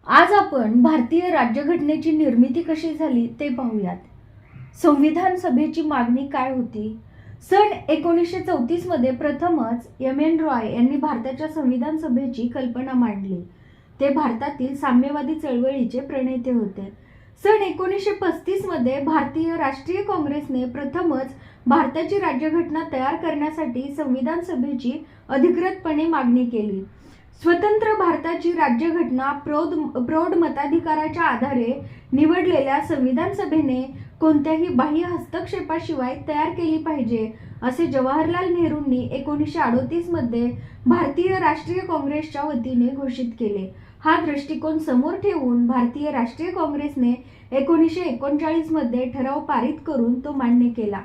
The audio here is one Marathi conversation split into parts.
आज आपण भारतीय राज्यघटनेची निर्मिती कशी झाली ते पाहूयात. संविधान सभेची मागणी काय होती? सन 1934 मध्ये प्रथमच एम.एन. रॉय यांनी भारताच्या संविधान सभेची कल्पना मांडली. ते भारतातील साम्यवादी चळवळीचे प्रणेते होते. सन 1935 मध्ये भारतीय राष्ट्रीय काँग्रेसने प्रथमच भारताची राज्यघटना तयार करण्यासाठी संविधान सभेची अधिकृतपणे मागणी केली. स्वतंत्र भारताची राज्यघटना प्रौढ मताधिकाराच्या आधारे निवडलेल्या संविधान सभेने कोणत्याही बाह्य हस्तक्षेपाशिवाय तयार केली पाहिजे, असे जवाहरलाल नेहरूंनी 1938 मध्ये भारतीय राष्ट्रीय काँग्रेसच्या वतीने घोषित केले. हा दृष्टिकोन समोर ठेवून भारतीय राष्ट्रीय काँग्रेसने 1939 मध्ये ठराव पारित करून तो मान्य केला.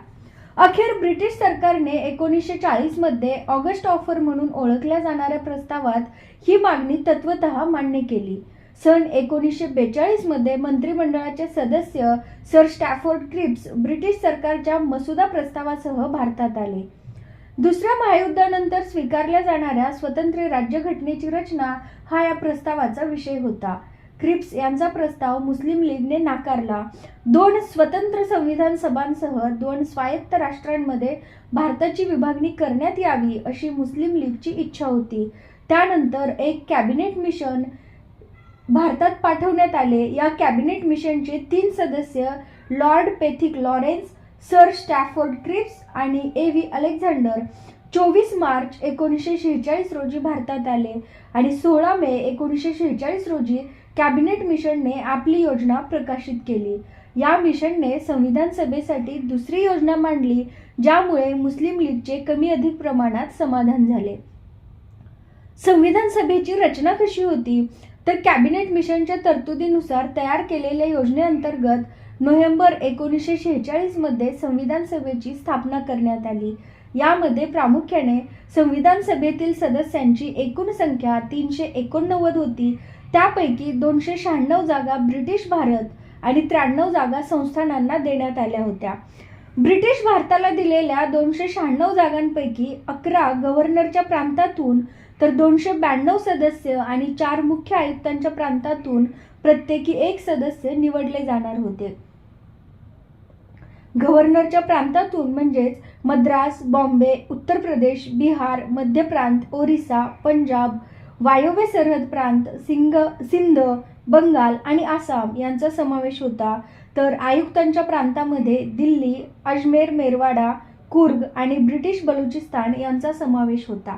अखेर ब्रिटिश सरकारने 1940 मध्ये ऑगस्ट ऑफर म्हणून ओळखल्या जाणाऱ्या प्रस्तावात ही मागणी तत्वतः मान्य केली. सन 1942 मध्ये मंत्रिमंडळाचे सदस्य सर स्टॅफोर्ड क्रिप्स ब्रिटिश सरकारच्या मसुदा प्रस्तावासह भारतात आले. दुसऱ्या महायुद्धानंतर स्वीकारल्या जाणाऱ्या स्वतंत्र राज्यघटनेची रचना हा या प्रस्तावाचा विषय होता. क्रिप्स यांचा प्रस्ताव मुस्लिम लीगने नाकारला. 2 स्वतंत्र संविधान सभांसह 2 स्वायत्त राष्ट्रांमध्ये भारताची विभागणी करण्यात यावी अशी मुस्लिम लीगची इच्छा होती. त्यानंतर एक कॅबिनेट मिशन भारतात पाठवण्यात आले. या कॅबिनेट मिशनचे 3 सदस्य Lord Pethick Lawrence, Sir Stafford Cripps आणि ए.व्ही. अलेक्झांडर 24 मार्च 1946 रोजी भारतात आले आणि 16 मे 1946 रोजी कॅबिनेट मिशनने आपली योजना प्रकाशित केली. या मिशनने संविधान सभेसाठी दुसरी योजना मांडली, ज्यामुळे मुस्लिम लीगचे कमी अधिक प्रमाणात समाधान झाले. संविधान सभेची रचना कशी होती तर कॅबिनेट मिशनच्या तरतुदीनुसार तयार केलेल्या योजनेअंतर्गत नोव्हेंबर 1946 मध्ये संविधान सभेची स्थापना करण्यात आली. यामध्ये प्रामुख्याने संविधान सभेतील सदस्यांची एकूण संख्या 389 होती. त्यापैकी 296 जागा ब्रिटिश भारत आणि 93 जागा संस्थानांना देण्यात आल्या होत्या. ब्रिटिश भारताला दिलेल्या 296 जागांपैकी 11 गव्हर्नरच्या प्रांतातून तर 292 सदस्य आणि 4 मुख्य आयुक्तांच्या प्रांतातून प्रत्येकी 1 सदस्य निवडले जाणार होते. गव्हर्नरच्या प्रांतातून म्हणजेच मद्रास, बॉम्बे, उत्तर प्रदेश, बिहार, मध्य प्रांत, ओरिसा, पंजाब, वायव्य सरहद प्रांत, सिंध, बंगाल आणि आसाम यांचा समावेश होता. तर आयुक्तांच्या प्रांतामध्ये दिल्ली, अजमेर, मेरवाडा, कुर्ग आणि ब्रिटिश बलुचिस्तान यांचा समावेश होता.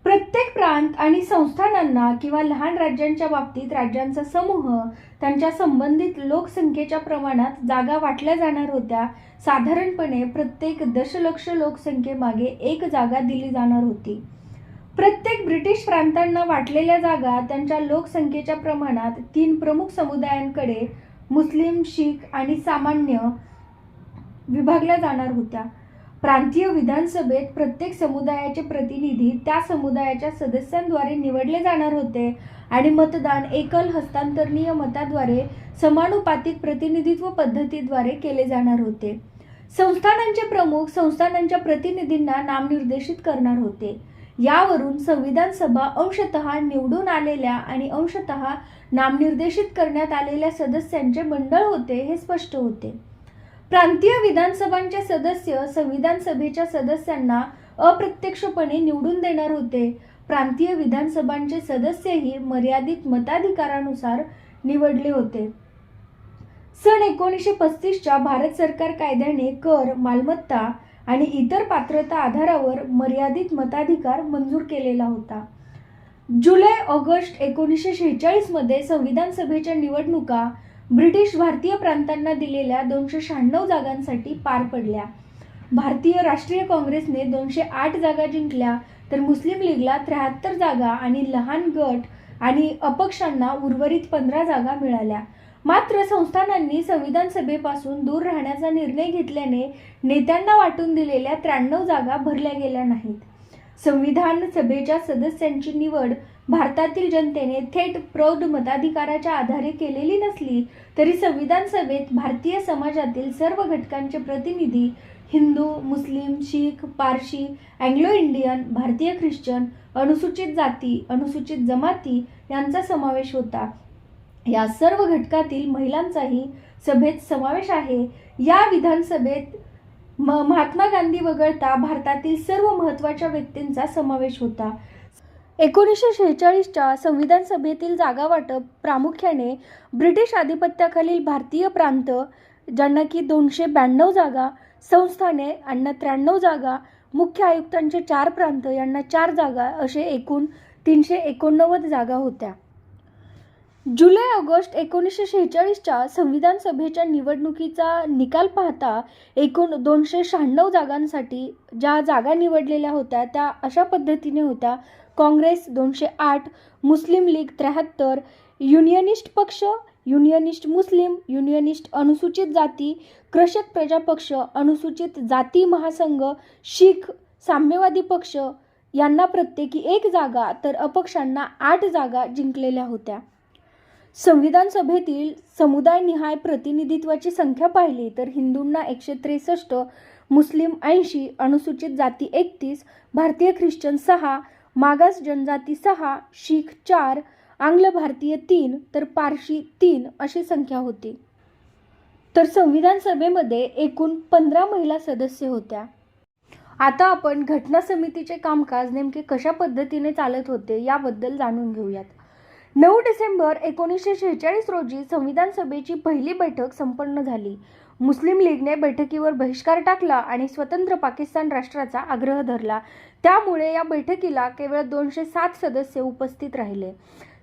प्रत्येक प्रांत आणि संस्थानांना किंवा लहान राज्यांच्या बाबतीत राज्यांचा समूह त्यांच्या संबंधित लोकसंख्येच्या प्रमाणात जागा वाटल्या जाणार होत्या. साधारणपणे प्रत्येक दशलक्ष लोकसंख्येमागे 1 जागा दिली जाणार होती. प्रत्येक ब्रिटिश प्रांतांना वाटलेल्या जागा त्यांच्या लोकसंख्येच्या प्रमाणात 3 प्रमुख समुदायांकडे मुस्लिम, शीख आणि सामान्य विभागल्या जाणार होत्या. प्रांतीय विधानसभेत प्रत्येक समुदायाचे प्रतिनिधी त्या समुदायाच्या सदस्यांद्वारे निवडले जाणार होते आणि मतदान एकल हस्तांतरणीय मताद्वारे समानुपातिक प्रतिनिधित्व पद्धतीद्वारे केले जाणार होते. संस्थानांचे प्रमुख संस्थानांच्या प्रतिनिधींना नामनिर्देशित करणार होते. यावरून संविधान सभा अंशतः निवडून आलेल्या आणि अंशतः नामनिर्देशित करण्यात आलेल्या सदस्यांचे मंडळ होते हे स्पष्ट होते. प्रांतीय विधानसभांचे सदस्य संविधान सभेच्या सदस्यांना अप्रत्यक्षपणे निवडून देणार होते. प्रांतीय विधानसभांचे सदस्यही मर्यादित मताधिकारानुसार निवडले होते. सन 1935च्या भारत सरकार कायद्याने कर, मालमत्ता आणि इतर पात्रता आधारावर मर्यादित मताधिकार मंजूर केलेला होता. जुलै-ऑगस्ट 1946 मध्ये संविधान सभेच्या निवडणुका ब्रिटिश भारतीय प्रांतांना दिलेल्या 296 जागांसाठी पार पडल्या. भारतीय राष्ट्रीय काँग्रेसने 208 जागा जिंकल्या तर मुस्लिम लीगला 73 जागा आणि लहान गट आणि अपक्षांना उर्वरित 15 जागा मिळाल्या. मात्र संस्थानांनी संविधान सभेपासून दूर राहण्याचा निर्णय घेतल्याने नेत्यांना वाटून दिलेल्या 93 जागा भरल्या गेल्या नाहीत. संविधान सभेच्या सदस्यांची निवड भारतातील जनतेने थेट प्रौढ मताधिकाराच्या आधारे केलेली नसली तरी संविधान सभेत भारतीय समाजातील सर्व घटकांचे प्रतिनिधी हिंदू, मुस्लिम, शीख, पारशी, अँग्लो इंडियन, भारतीय ख्रिश्चन, अनुसूचित जाती, अनुसूचित जमाती यांचा समावेश होता. या सर्व घटकातील महिलांचाही सभेत समावेश आहे. या विधानसभेत महात्मा गांधी वगळता भारतातील सर्व महत्त्वाच्या व्यक्तींचा समावेश होता. 1946च्या संविधान सभेतील जागा वाटप प्रामुख्याने ब्रिटिश आधिपत्याखालील भारतीय प्रांत ज्यांना की 292 जागा, संस्थाने यांना 93 जागा, मुख्य आयुक्तांचे 4 प्रांत यांना 4 जागा असे एकूण 389 जागा होत्या. जुलै-ऑगस्ट 1946च्या संविधान सभेच्या निवडणुकीचा निकाल पाहता एकूण 296 जागांसाठी ज्या जागा निवडलेल्या होत्या त्या अशा पद्धतीने होत्या: काँग्रेस 208, मुस्लिम लीग 73, युनियनिस्ट पक्ष, युनियनिस्ट मुस्लिम, युनियनिस्ट अनुसूचित जाती, कृषक प्रजा पक्ष, अनुसूचित जाती महासंघ, शीख, साम्यवादी पक्ष यांना प्रत्येकी 1 जागा तर अपक्षांना 8 जागा जिंकलेल्या होत्या. संविधान सभेतील समुदायनिहाय प्रतिनिधित्वाची संख्या पाहिली तर हिंदूंना 163, मुस्लिम 80, अनुसूचित जाती 31, भारतीय ख्रिश्चन 6, मागास जनजाती 6, शीख 4, आंग्ल भारतीय 3 तर पारशी 3 अशी संख्या होती. तर संविधान सभेमध्ये एकूण 15 महिला सदस्य होत्या. आता आपण घटना समितीचे कामकाज नेमके कशा पद्धतीने चालत होते याबद्दल जाणून घेऊयात. 9 डिसेंबर 1946 रोजी संविधान सभेची पहिली बैठक संपन्न झाली. मुस्लिम लीगने बैठकीवर बहिष्कार टाकला आणि स्वतंत्र पाकिस्तान राष्ट्राचा आग्रह धरला. त्यामुळे या बैठकीला केवळ 207 सदस्य उपस्थित राहिले.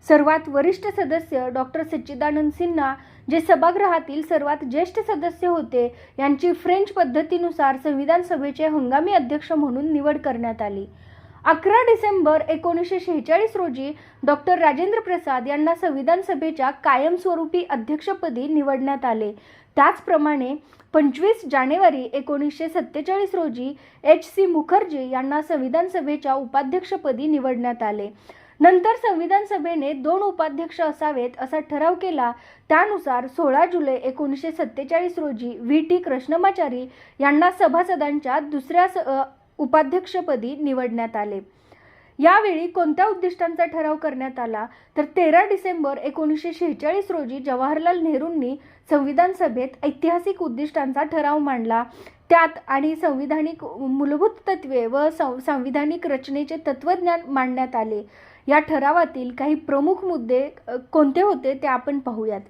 सर्वात वरिष्ठ सदस्य डॉक्टर सच्चिदानंद सिन्हा, जे सभागृहातील सर्वात ज्येष्ठ सदस्य होते, यांची फ्रेंच पद्धतीनुसार संविधान सभेचे हंगामी अध्यक्ष म्हणून निवड करण्यात आली. 11 डिसेंबर 1946 रोजी डॉक्टर राजेंद्र प्रसाद यांना संविधान सभेच्या कायमस्वरूपी अध्यक्षपदी निवडण्यात आले. त्याचप्रमाणे 25 जानेवारी 1947 रोजी H.C. मुखर्जी यांना संविधान सभेच्या उपाध्यक्षपदी निवडण्यात आले. नंतर संविधान सभेने 2 उपाध्यक्ष असावेत असा ठराव केला. त्यानुसार 16 जुलै 1947 रोजी V.T. कृष्णमाचारी यांना सभासदांच्या दुसऱ्या उपाध्यक्षपदी निवडण्यात आले. यावेळी कोणत्या उद्दिष्टांचा ठराव करण्यात आला तर 13 डिसेंबर 1946 रोजी जवाहरलाल नेहरूंनी संविधान सभेत ऐतिहासिक उद्दिष्टांचा ठराव मांडला. त्यात आणि संविधानिक मूलभूत तत्वे व संविधानिक रचनेचे तत्वज्ञान मांडण्यात आले. या ठरावातील काही प्रमुख मुद्दे कोणते होते ते आपण पाहूयात.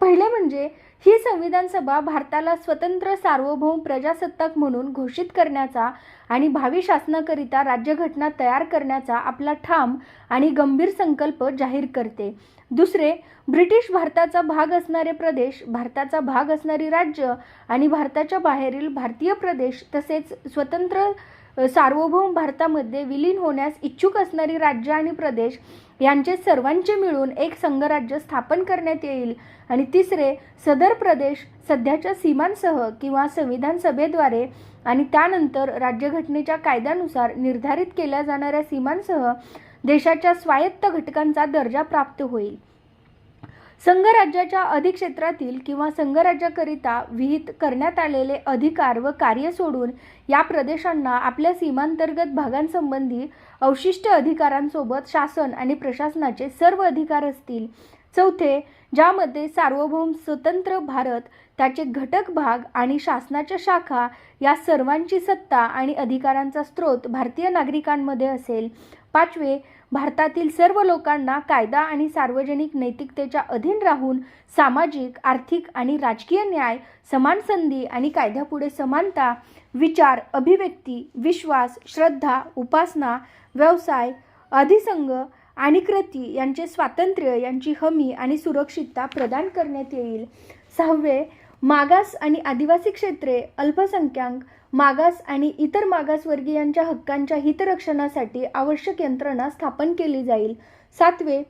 पहिले म्हणजे ही संविधान सभा भारताला स्वतंत्र सार्वभौम प्रजासत्ताक म्हणून घोषित करण्याचा आणि भावी शासनाकरिता राज्यघटना तयार करण्याचा आपला ठाम आणि गंभीर संकल्प जाहीर करते. दुसरे, ब्रिटिश भारताचा भाग असणारे प्रदेश, भारताचा भाग असणारी राज्य आणि भारताच्या बाहेरील भारतीय प्रदेश तसेच स्वतंत्र सार्वभौम भारतामध्ये विलीन होण्यास इच्छुक असणारी राज्य आणि प्रदेश यांचे सर्वांचे मिळून एक संघराज्य स्थापन करण्यात येईल. आणि तिसरे, सदर प्रदेश सध्याच्या सीमांसह किंवा संविधान सभेद्वारे आणि त्यानंतर राज्यघटनेच्या कायद्यानुसार निर्धारित केल्या जाणाऱ्या सीमांसह देशाच्या स्वायत्त घटकांचा दर्जा प्राप्त होईल. संघराज्याच्या अधिक्षेत्रातील किंवा संघराज्याकरिता विहित करण्यात आलेले अधिकार व कार्य सोडून या प्रदेशांना आपल्या सीमांतर्गत भागांसंबंधी अवशिष्ट अधिकारांसोबत शासन आणि प्रशासनाचे सर्व अधिकार असतील. चौथे, ज्यामध्ये सार्वभौम स्वतंत्र भारत, त्याचे घटक भाग आणि शासनाच्या शाखा या सर्वांची सत्ता आणि अधिकारांचा स्रोत भारतीय नागरिकांमध्ये असेल. पाचवे, भारतातील सर्व लोकांना कायदा आणि सार्वजनिक नैतिकतेच्या अधीन राहून सामाजिक, आर्थिक आणि राजकीय न्याय, समान संधी आणि कायद्यापुढे समानता, विचार, अभिव्यक्ती, विश्वास, श्रद्धा, उपासना, व्यवसाय, अधिसंघ आणि कृती यांचे स्वातंत्र्य यांची हमी आणि सुरक्षितता प्रदान करण्यात येईल. सहावे, मागास आणि आदिवासी क्षेत्रे, अल्पसंख्याक, मागास आणि इतर मागासवर्गीयांच्या हक्कांच्या हितरक्षणासाठी आवश्यक यंत्रणा स्थापन केली जाईल. सातवे,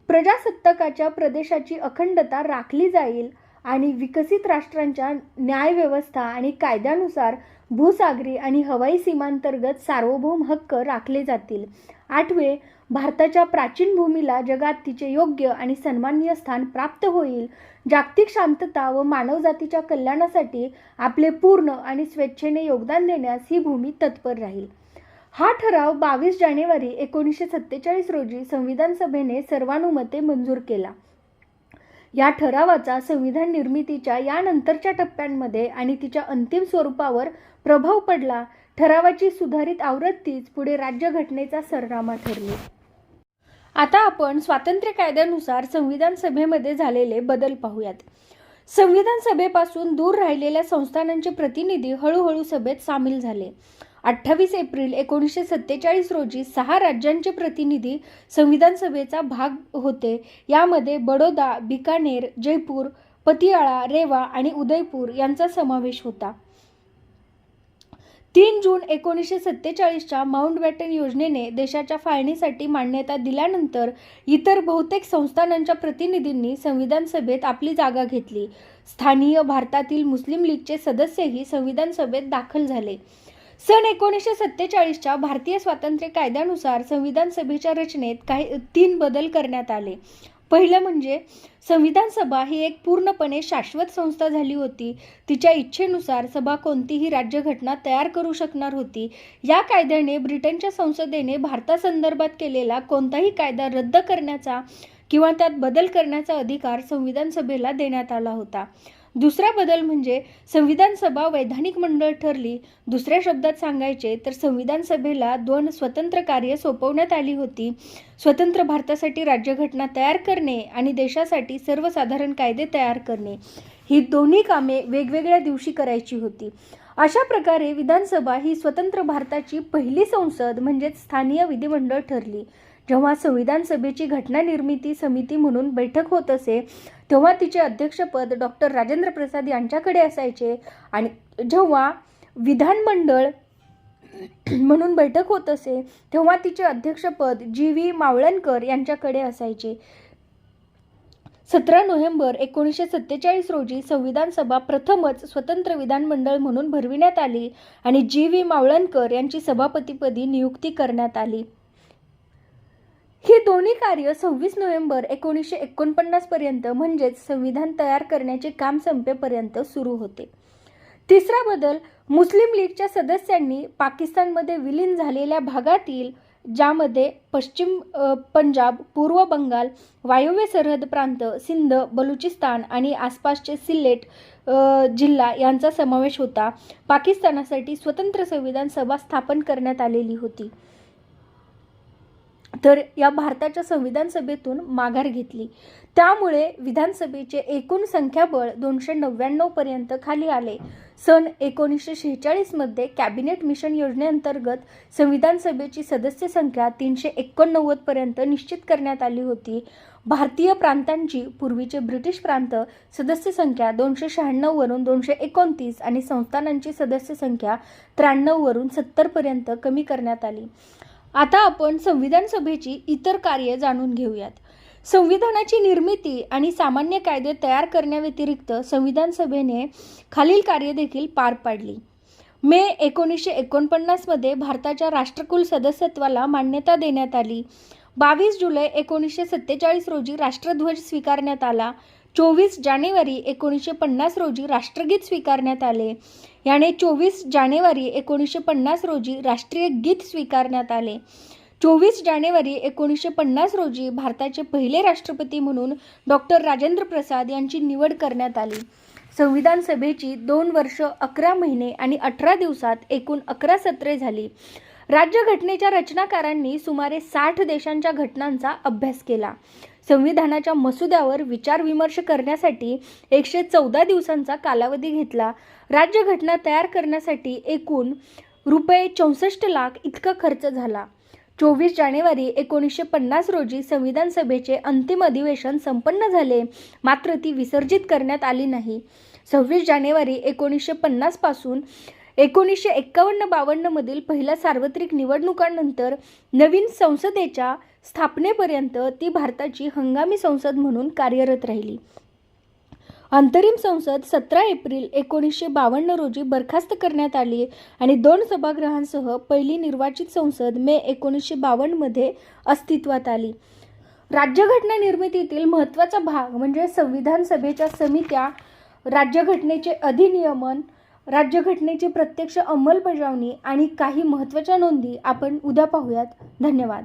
प्रजासत्ताकाच्या प्रदेशाची अखंडता राखली जाईल आणि विकसित राष्ट्रांच्या न्यायव्यवस्था आणि कायद्यानुसार भूसागरी आणि हवाई सीमांतर्गत सार्वभौम हक्क राखले जातील. आठवे, भारताच्या प्राचीन भूमीला जगात तिचे योग्य आणि सन्माननीय स्थान प्राप्त होईल, जागतिक शांतता व मानवजातीच्या कल्याणासाठी आपले पूर्ण आणि स्वेच्छेने योगदान देण्यास ही भूमी तत्पर राहील. हा ठराव 22 जानेवारी 1947 रोजी संविधान सभेने सर्वानुमते मंजूर केला. या ठरावाचा संविधान निर्मितीच्या यानंतरच्या टप्प्यांमध्ये आणि तिच्या अंतिम स्वरूपावर प्रभाव पडला. ठरावाची सुधारित आवृत्तीच पुढे राज्यघटनेचा सरनामा ठरली. आता आपण स्वातंत्र्य कायद्यानुसार संविधान सभेमध्ये झालेले बदल पाहूयात. संविधान सभेपासून दूर राहिलेल्या संस्थानांचे प्रतिनिधी हळूहळू सभेत सामील झाले. 28 एप्रिल 1947 रोजी 6 राज्यांचे प्रतिनिधी संविधान सभेचा भाग होते. यामध्ये बडोदा, बिकानेर, जयपूर, पतियाळा, रेवा आणि उदयपूर यांचा समावेश होता. 3 जून 1947च्या माउंटबॅटन योजनेने देशाच्या फाळणीसाठी मान्यता दिल्यानंतर इतर बहुतेक संस्थानांच्या प्रतिनिधींनी संविधान सभेत आपली जागा घेतली. स्थानीय भारतातील मुस्लिम लीगचे सदस्यही संविधान सभेत दाखल झाले. सन 1947च्या भारतीय स्वातंत्र्य कायद्यानुसार संविधान सभेच्या रचनेत 3 बदल करण्यात आले. पहिलं म्हणजे संविधान सभा ही एक पूर्णपणे शाश्वत संस्था झाली होती. तिच्या इच्छेनुसार सभा कोणतीही राज्यघटना तयार करू शकणार होती. या कायद्याने ब्रिटनच्या संसदेने भारतासंदर्भात केलेला कोणताही कायदा रद्द करण्याचा किंवा त्यात बदल करण्याचा अधिकार संविधान सभेला देण्यात आला होता. दुसरा बदल म्हणजे संविधान सभा वैधानिक मंडळ ठरली. दुसऱ्या शब्दात सांगायचे तर संविधान सभेला 2 स्वतंत्र कार्य सोपवण्यात आली होती. स्वतंत्र भारतासाठी राज्यघटना तयार करणे आणि देशासाठी सर्वसाधारण कायदे तयार करणे. ही दोन्ही कामे वेगवेगळ्या दिवशी करायची होती. अशा प्रकारे विधानसभा ही स्वतंत्र भारताची पहिली संसद म्हणजेच स्थानीय विधिमंडळ ठरली. जेव्हा संविधान सभेची घटना निर्मिती समिती म्हणून बैठक होत असे तेव्हा तिचे अध्यक्षपद डॉक्टर राजेंद्र प्रसाद यांच्याकडे असायचे आणि जेव्हा विधानमंडळ म्हणून बैठक होत असे तेव्हा तिचे अध्यक्षपद जी.व्ही. मावळणकर यांच्याकडे असायचे. 17 नोव्हेंबर 1947 रोजी संविधान सभा प्रथमच स्वतंत्र विधानमंडळ म्हणून भरविण्यात आली आणि जी.व्ही. मावळणकर यांची सभापतीपदी नियुक्ती करण्यात आली. ही दोन्ही कार्य 26 नोव्हेंबर 1949 पर्यंत म्हणजेच संविधान तयार करण्याचे काम संपेपर्यंत सुरू होते. तिसरा बदल मुस्लिम लीगच्या सदस्यांनी पाकिस्तानमध्ये विलीन झालेल्या भागातील ज्यामध्ये पश्चिम पंजाब, पूर्व बंगाल, वायव्य सरहद प्रांत, सिंध, बलुचिस्तान आणि आसपासचे सिलेट जिल्हा यांचा समावेश होता. पाकिस्तानासाठी स्वतंत्र संविधान सभा स्थापन करण्यात आलेली होती. तर या भारताच्या संविधान सभेतून माघार घेतली. त्यामुळे विधानसभेचे एकूण संख्याबळ 299 पर्यंत खाली आले. सन 1946 मध्ये कॅबिनेट मिशन योजनेअंतर्गत संविधान सभेची सदस्य संख्या 389 पर्यंत निश्चित करण्यात आली होती. भारतीय प्रांतांची पूर्वीचे ब्रिटिश प्रांत सदस्य संख्या 296 वरून 229 आणि संस्थानांची सदस्य संख्या 93 वरून 70 पर्यंत कमी करण्यात आली. आता आपण संविधान सभेची इतर कार्ये जाणून घेऊयात. संविधानाची निर्मिती आणि सामान्य कायदे तयार करण्याव्यतिरिक्त संविधान सभेने खालील कार्ये देखील पार पाडली. मे 1949 मध्ये भारताच्या राष्ट्रकुल सदस्यत्वाला मान्यता देण्यात आली. 22 जुलै 1947 रोजी राष्ट्रध्वज स्वीकारण्यात आला. 24 जानेवारी 1950 रोजी राष्ट्रगीत स्वीकारण्यात आले. याने 24 जानेवारी 1950 रोजी राष्ट्रीय गीत स्वीकारण्यात आले. 24 जानेवारी 1950 रोजी भारताचे पहिले राष्ट्रपती म्हणून डॉक्टर राजेंद्र प्रसाद यांची निवड करण्यात आली. संविधान सभेची 2 वर्ष 11 महिने आणि 18 दिवसात एकूण 11 सत्रे झाली. राज्यघटनेच्या रचनाकारांनी सुमारे 60 देशांच्या घटनांचा अभ्यास केला. संविधानाच्या मसुद्यावर विचारविमर्श करण्यासाठी 114 दिवसांचा कालावधी घेतला. राज्यघटना तयार करण्यासाठी एकूण रुपये 64 लाख इतका खर्च झाला. 24 जानेवारी 1950 रोजी संविधान सभेचे अंतिम अधिवेशन संपन्न झाले, मात्र ती विसर्जित करण्यात आली नाही. 26 जानेवारी 1950 पासून 1951-52 मधील पहिल्या सार्वत्रिक निवडणुकांनंतर नवीन संसदेच्या स्थापनेपर्यंत ती भारताची हंगामी संसद म्हणून कार्यरत राहिली. अंतरिम संसद 17 एप्रिल 1952 रोजी बरखास्त करण्यात आली आणि 2 सभागृहांसह पहिली निर्वाचित संसद मे 1952 मध्ये अस्तित्वात आली. राज्यघटना निर्मितीतील महत्त्वाचा भाग म्हणजे संविधान सभेच्या समित्या, राज्यघटनेचे अधिनियमन, राज्यघटनेची प्रत्यक्ष अंमलबजावणी आणि काही महत्त्वाच्या नोंदी आपण उद्या पाहूयात. धन्यवाद.